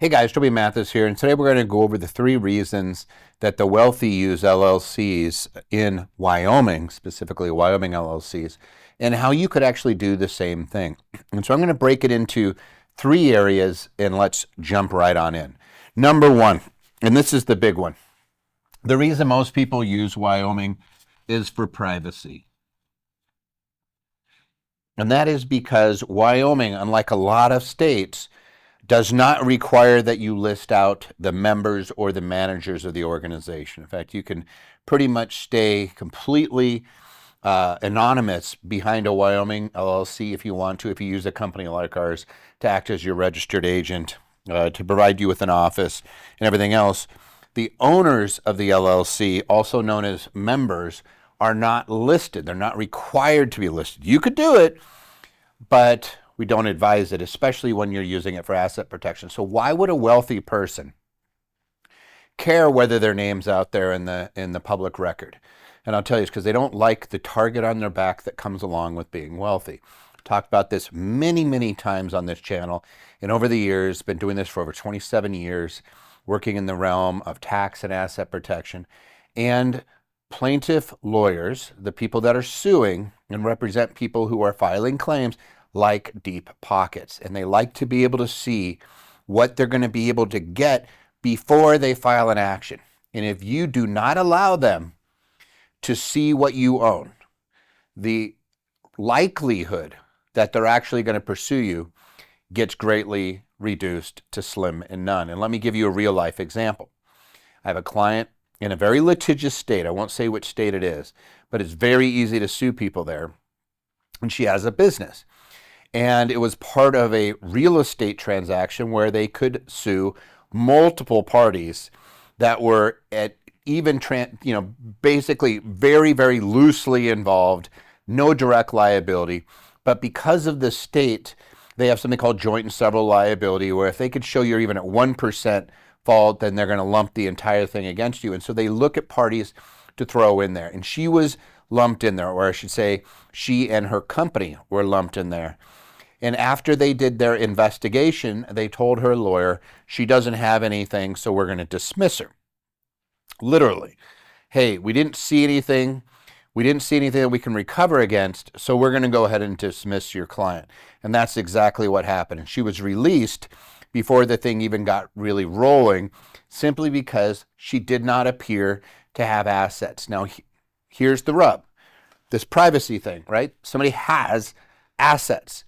Hey guys, Toby Mathis here, and today we're going to go over the 3 reasons that the wealthy use LLCs in Wyoming, specifically Wyoming LLCs, and how you could actually do the same thing. And so I'm going to break it into 3 areas, and let's jump right on in. Number 1, and this is the big one. The reason most people use Wyoming is for privacy. And that is because Wyoming, unlike a lot of states, does not require that you list out the members or the managers of the organization. In fact, you can pretty much stay completely anonymous behind a Wyoming LLC if you want to, if you use a company like ours to act as your registered agent, to provide you with an office and everything else. The owners of the LLC, also known as members, are not listed. They're not required to be listed. You could do it, but we don't advise it, especially when you're using it for asset protection. So why would a wealthy person care whether their name's out there in the public record? And I'll tell you, it's because they don't like the target on their back that comes along with being wealthy. I've talked about this many, many times on this channel, and over the years, been doing this for over 27 years, working in the realm of tax and asset protection. And plaintiff lawyers, the people that are suing and represent people who are filing claims, like deep pockets, and they like to be able to see what they're going to be able to get before they file an action. And if you do not allow them to see what you own, the likelihood that they're actually going to pursue you gets greatly reduced to slim and none. And let me give you a real life example. I have a client in a very litigious state. I won't say which state it is, but it's very easy to sue people there. And she has a business. And it was part of a real estate transaction where they could sue multiple parties that were at even, basically very, very loosely involved, no direct liability. But because of the state, they have something called joint and several liability, where if they could show you're even at 1% fault, then they're going to lump the entire thing against you. And so they look at parties to throw in there. And she was lumped in there, or I should say, she and her company were lumped in there. And after they did their investigation, they told her lawyer she doesn't have anything, so we're going to dismiss her. Literally. Hey, we didn't see anything. We didn't see anything that we can recover against, so we're going to go ahead and dismiss your client. And that's exactly what happened. And she was released before the thing even got really rolling, simply because she did not appear to have assets. Now, here's the rub. This privacy thing, right? Somebody has assets,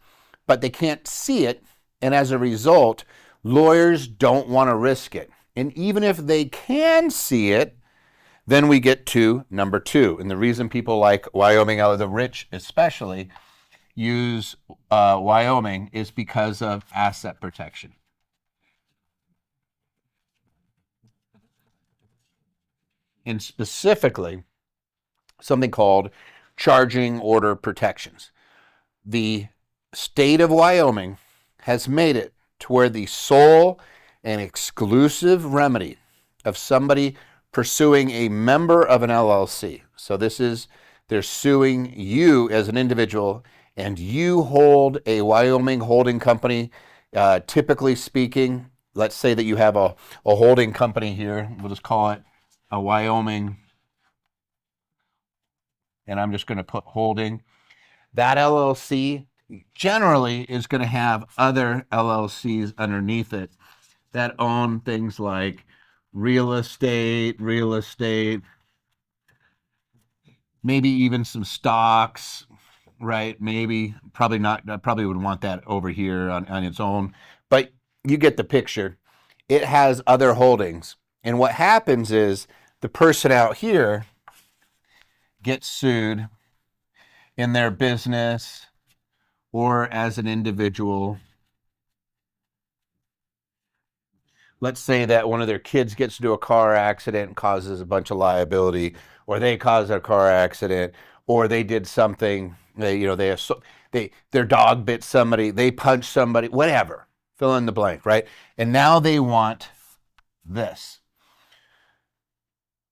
but they can't see it, and as a result, lawyers don't want to risk it. And even if they can see it, then we get to number 2. And the reason people like Wyoming, the rich especially, use Wyoming is because of asset protection. And specifically, something called charging order protections. The state of Wyoming has made it to where the sole and exclusive remedy of somebody pursuing a member of an LLC. So this is, they're suing you as an individual, and you hold a Wyoming holding company. Typically speaking, let's say that you have a holding company here. We'll just call it a Wyoming, and I'm just going to put holding. That LLC generally is going to have other LLCs underneath it that own things like real estate, maybe even some stocks, right? Maybe, probably not, I probably would want that over here on its own, but you get the picture. It has other holdings. And what happens is the person out here gets sued in their business or as an individual. Let's say that one of their kids gets into a car accident and causes a bunch of liability, or they cause a car accident, or they did something, their dog bit somebody, they punched somebody, whatever, fill in the blank, right? And now they want this.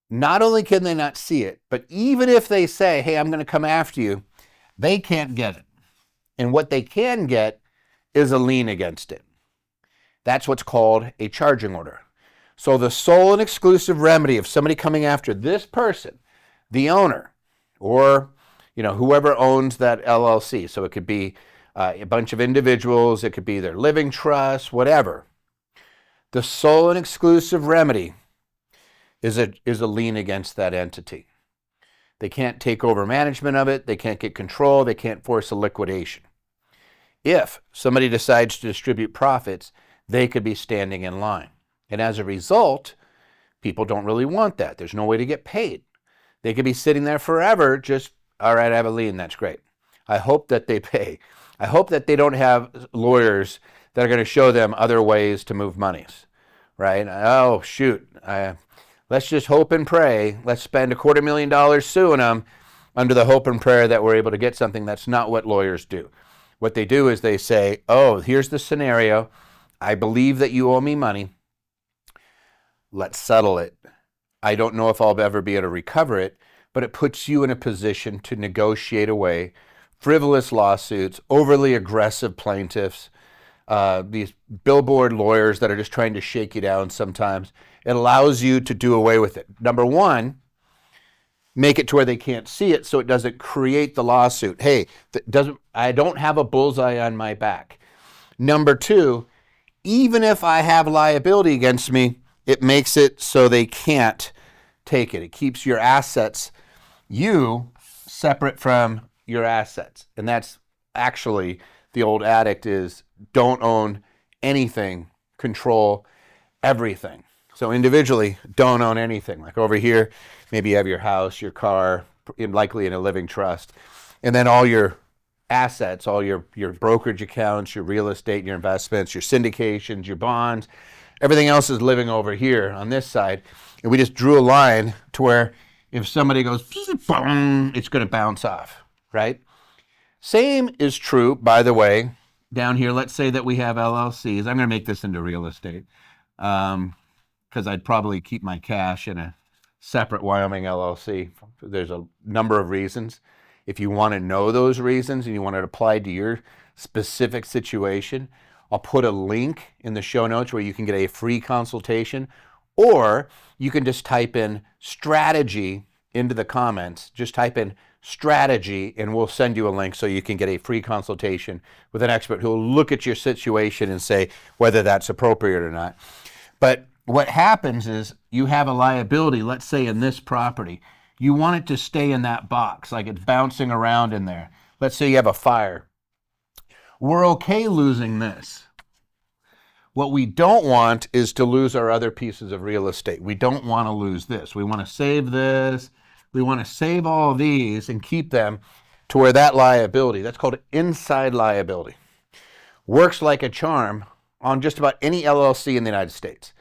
Not only can they not see it, but even if they say, hey, I'm going to come after you, they can't get it. And what they can get is a lien against it. That's what's called a charging order. So the sole and exclusive remedy of somebody coming after this person, the owner, or whoever owns that LLC, so it could be a bunch of individuals, it could be their living trust, whatever. The sole and exclusive remedy is a lien against that entity. They can't take over management of it. They can't get control. They can't force a liquidation. If somebody decides to distribute profits, they could be standing in line. And as a result, people don't really want that. There's no way to get paid. They could be sitting there forever just, all right, I have a lien. That's great. I hope that they pay. I hope that they don't have lawyers that are going to show them other ways to move monies, right? Oh, shoot. Let's just hope and pray. Let's spend $250,000 suing them under the hope and prayer that we're able to get something. That's not what lawyers do. What they do is they say, oh, here's the scenario. I believe that you owe me money. Let's settle it. I don't know if I'll ever be able to recover it, but it puts you in a position to negotiate away frivolous lawsuits, overly aggressive plaintiffs, these billboard lawyers that are just trying to shake you down sometimes. It allows you to do away with it. Number one, make it to where they can't see it so it doesn't create the lawsuit. Hey, I don't have a bullseye on my back. Number two, even if I have liability against me, it makes it so they can't take it. It keeps your assets, you, separate from your assets. And that's actually the old addict is don't own anything, control everything. So individually, don't own anything. Like over here, maybe you have your house, your car, likely in a living trust, and then all your assets, all your brokerage accounts, your real estate, your investments, your syndications, your bonds, everything else is living over here on this side. And we just drew a line to where if somebody goes, boom, it's going to bounce off, right? Same is true, by the way, down here. Let's say that we have LLCs. I'm going to make this into real estate because I'd probably keep my cash in a separate Wyoming LLC. There's a number of reasons. If you want to know those reasons and you want it applied to your specific situation, I'll put a link in the show notes where you can get a free consultation, or you can just type in strategy into the comments. Just type in strategy and we'll send you a link so you can get a free consultation with an expert who will look at your situation and say whether that's appropriate or not. But what happens is you have a liability, let's say in this property. You want it to stay in that box, like it's bouncing around in there. Let's say you have a fire. We're okay losing this. What we don't want is to lose our other pieces of real estate. We don't want to lose this. We want to save this. We want to save all of these and keep them to where that liability, that's called inside liability, works like a charm on just about any LLC in the United States.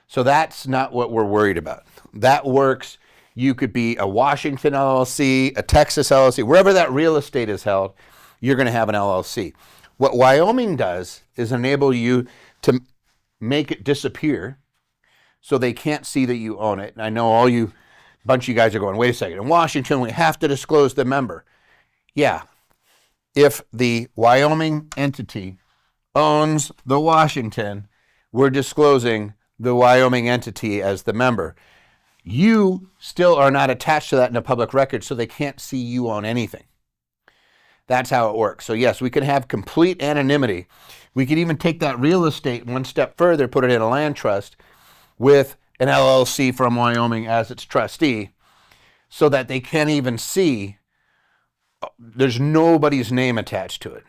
So that's not what we're worried about. That works. You could be a Washington LLC, a Texas LLC, wherever that real estate is held, you're going to have an LLC. What Wyoming does is enable you to make it disappear so they can't see that you own it. And I know all you bunch of you guys are going, wait a second, in Washington, we have to disclose the member. Yeah. If the Wyoming entity owns the Washington, we're disclosing the Wyoming entity as the member. You still are not attached to that in a public record, so they can't see you own anything. That's how it works. So yes, we can have complete anonymity. We could even take that real estate one step further, put it in a land trust with an LLC from Wyoming as its trustee so that they can't even see. There's nobody's name attached to it.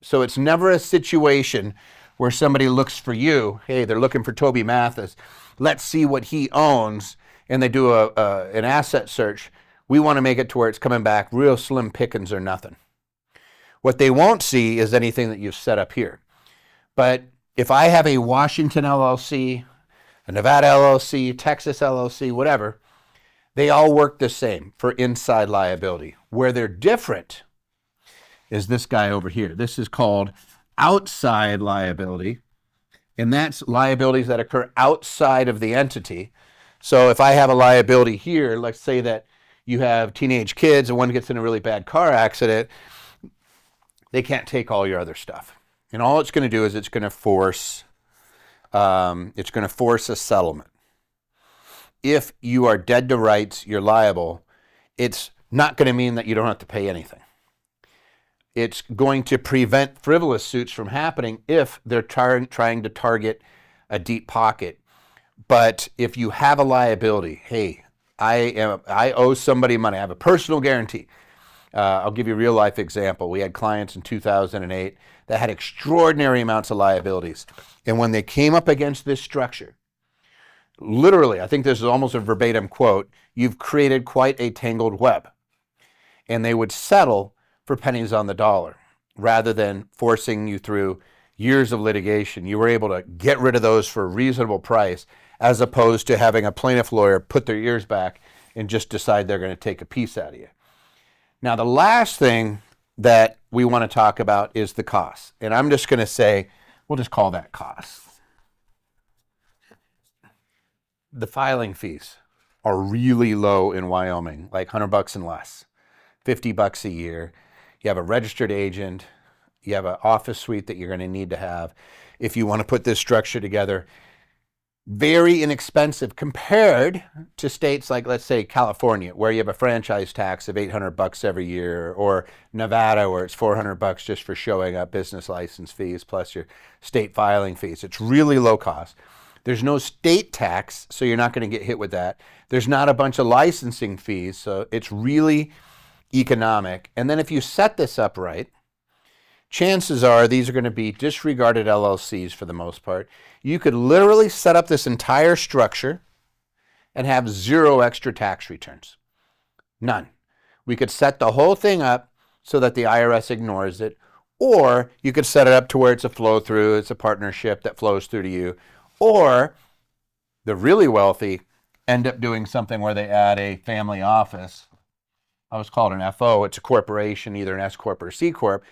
So it's never a situation where somebody looks for you. Hey, they're looking for Toby Mathis. Let's see what he owns. And they do an asset search. We want to make it to where it's coming back real slim pickings or nothing. What they won't see is anything that you've set up here. But if I have a Washington LLC, a Nevada LLC, Texas LLC, whatever, they all work the same for inside liability. Where they're different is this guy over here. This is called outside liability, and that's liabilities that occur outside of the entity. So if I have a liability here, let's say that you have teenage kids and one gets in a really bad car accident, they can't take all your other stuff. And all it's going to do is it's going to force It's going to force a settlement. If you are dead to rights, you're liable, it's not going to mean that you don't have to pay anything. It's going to prevent frivolous suits from happening if they're trying to target a deep pocket. But if you have a liability, hey, I owe somebody money, I have a personal guarantee. I'll give you a real life example. We had clients in 2008 that had extraordinary amounts of liabilities. And when they came up against this structure, literally, I think this is almost a verbatim quote, "You've created quite a tangled web." And they would settle for pennies on the dollar rather than forcing you through years of litigation. You were able to get rid of those for a reasonable price, as opposed to having a plaintiff lawyer put their ears back and just decide they're going to take a piece out of you. Now, the last thing that we want to talk about is the cost. And I'm just going to say, we'll just call that cost. The filing fees are really low in Wyoming, like $100 and less, $50 a year. You have a registered agent. You have an office suite that you're going to need to have if you want to put this structure together. Very inexpensive compared to states like, let's say, California, where you have a franchise tax of $800 every year, or Nevada, where it's $400 just for showing up, business license fees plus your state filing fees. It's really low cost. There's no state tax, so you're not going to get hit with that. There's not a bunch of licensing fees, so it's really economic. And then if you set this up right, chances are these are going to be disregarded LLCs for the most part. You could literally set up this entire structure and have zero extra tax returns. None. We could set the whole thing up so that the IRS ignores it, or you could set it up to where it's a flow through, it's a partnership that flows through to you, or the really wealthy end up doing something where they add a family office. I was called an FO. It's a corporation, either an S Corp or C Corp,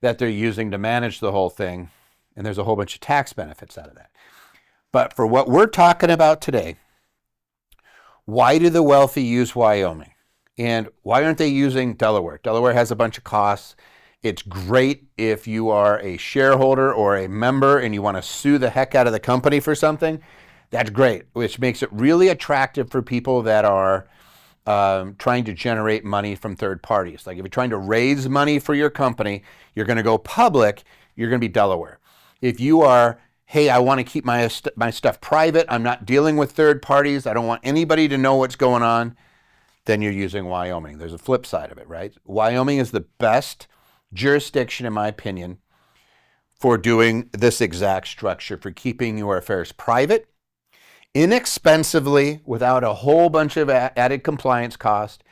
that they're using to manage the whole thing. And there's a whole bunch of tax benefits out of that. But for what we're talking about today, why do the wealthy use Wyoming? And why aren't they using Delaware? Delaware has a bunch of costs. It's great if you are a shareholder or a member and you want to sue the heck out of the company for something. That's great, which makes it really attractive for people that are trying to generate money from third parties. Like if you're trying to raise money for your company, you're going to go public, you're going to be Delaware. If you are, hey, I want to keep my stuff private, I'm not dealing with third parties, I don't want anybody to know what's going on, then you're using Wyoming. There's a flip side of it, right? Wyoming is the best jurisdiction, in my opinion, for doing this exact structure, for keeping your affairs private, inexpensively, without a whole bunch of added compliance cost,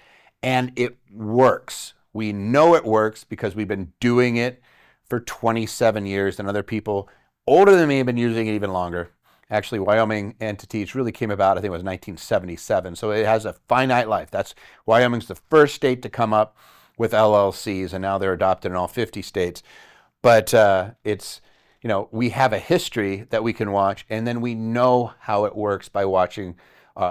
and it works. We know it works because we've been doing it for 27 years, and other people older than me have been using it even longer. Actually, Wyoming entities really came about, I think it was 1977, so it has a finite life. Wyoming's the first state to come up with LLCs, and now they're adopted in all 50 states. But we have a history that we can watch, and then we know how it works by watching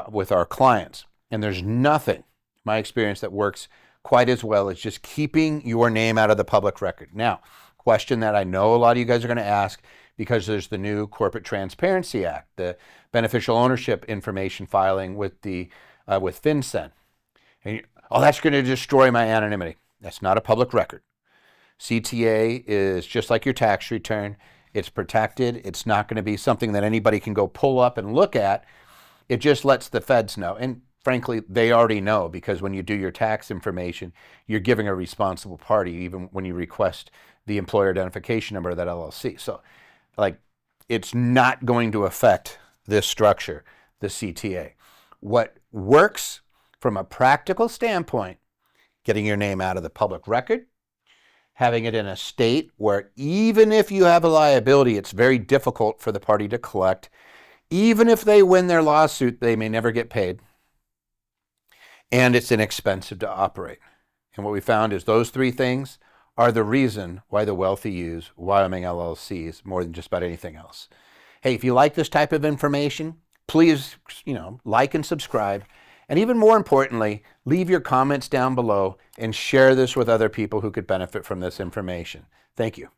with our clients. And there's nothing, in my experience, that works quite as well as just keeping your name out of the public record. Now, question that I know a lot of you guys are going to ask, because there's the new Corporate Transparency Act, the beneficial ownership information filing with FinCEN. And that's going to destroy my anonymity. That's not a public record. CTA is just like your tax return. It's protected. It's not going to be something that anybody can go pull up and look at. It just lets the feds know. And frankly, they already know, because when you do your tax information, you're giving a responsible party, even when you request the employer identification number of that LLC. So, it's not going to affect this structure, the CTA. What works from a practical standpoint, getting your name out of the public record, having it in a state where even if you have a liability, it's very difficult for the party to collect. Even if they win their lawsuit, they may never get paid. And it's inexpensive to operate. And what we found is those three things are the reason why the wealthy use Wyoming LLCs more than just about anything else. Hey, if you like this type of information, please, like and subscribe. And even more importantly, leave your comments down below and share this with other people who could benefit from this information. Thank you.